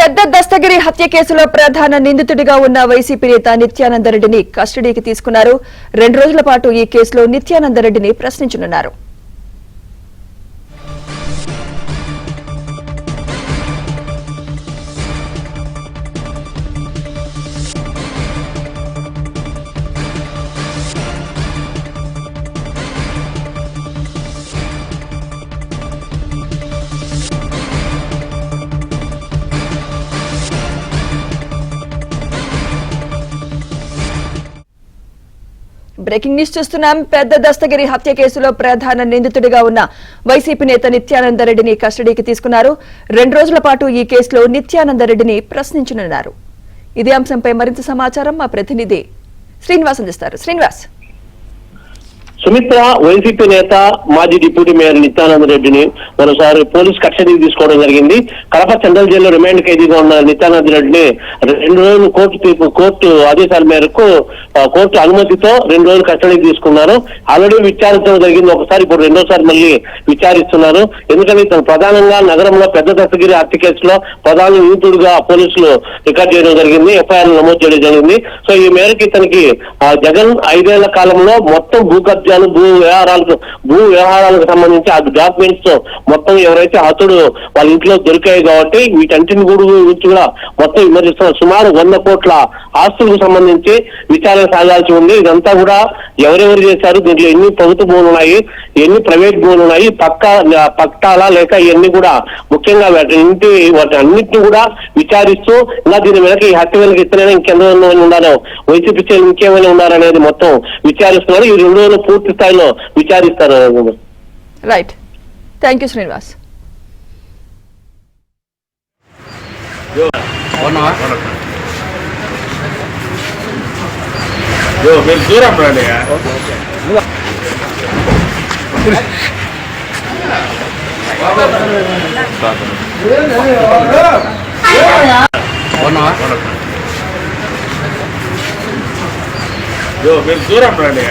పెద్ద దస్తగిరి హత్య కేసులో ప్రధాన నిందితుడిగా ఉన్న వైసీపీ నేత నిత్యానందరెడ్డిని కస్టడీకి తీసుకున్నారు. 2 రోజుల పాటు ఈ కేసులో నిత్యానందరెడ్డిని ప్రశ్నించనున్నారు. బ్రేకింగ్ న్యూస్ చూస్తున్నాం. పెద్ద దస్తగిరి హత్య కేసులో ప్రధాన నిందితుడిగా ఉన్న వైసీపీ నేత నిత్యానందరెడ్డిని కస్టడీకి తీసుకున్నారు. 2 రోజుల పాటు ఈ కేసులో నిత్యానందరెడ్డిని ప్రశ్నించనున్నారు. ఇదే అంశంపై మరింత సమాచారం మా ప్రతినిధి శ్రీనివాస్ అందిస్తారు. శ్రీనివాస్. సుమిత్ర వైసీపీ నేత మాజీ డిప్యూటీ మేయర్ నిత్యానందరెడ్డిని మరోసారి పోలీసు కస్టడీకి తీసుకోవడం జరిగింది. కడప సెంట్రల్ జైల్లో రిమాండ్ ఖైదీగా ఉన్న నిత్యానందరెడ్డిని 2 రోజులు కోర్టు ఆదేశాల మేరకు కోర్టు అనుమతితో 2 రోజులు కస్టడీకి తీసుకున్నారు. ఆల్రెడీ విచారించడం జరిగింది ఒకసారి, ఇప్పుడు రెండోసారి మళ్ళీ విచారిస్తున్నారు. ఎందుకంటే ఇతను ప్రధానంగా నగరంలో పెద్ద దస్తగిరి హత్య కేసులో ప్రధాన నిందితుడిగా పోలీసులు రికార్డ్ చేయడం జరిగింది, ఎఫ్ఐఆర్ నమోదు చేయడం జరిగింది. సో ఈ మేరకు ఇతనికి జగన్ 5 ఏళ్ల కాలంలో మొత్తం భూ వ్యవహారాలకు సంబంధించి ఆ డాక్యుమెంట్స్ మొత్తం ఎవరైతే హతుడు వాళ్ళ ఇంట్లో దొరికాయి కాబట్టి వీటంటిని గురించి కూడా మొత్తం విమర్శిస్తున్నారు. సుమారు 100 కోట్ల ఆస్తులకు సంబంధించి విచారణ సాగాల్సి ఉంది. ఇదంతా కూడా ఎవరెవరు చేశారు, దీంట్లో ఎన్ని ప్రభుత్వ భూములు ఉన్నాయి, ఎన్ని ప్రైవేట్ భూములు ఉన్నాయి, పక్కాలా లేక ఇవన్నీ కూడా ముఖ్యంగా వాటి అన్నింటినీ కూడా విచారిస్తూ ఇలా దీని వెనక ఈ హత్య వెనక ఇతనైనా ఇంకెంతమంది ఉన్నారో, వైసీపీ ఇంకేమైనా ఉన్నారనేది మొత్తం విచారిస్తున్నారు. ఈ 2 రోజులు పూర్తి స్థాయిలో విచారిస్తారు. Right, thank you Srinivas. మీరు దూరం రండి. మీరు దూరం రండి.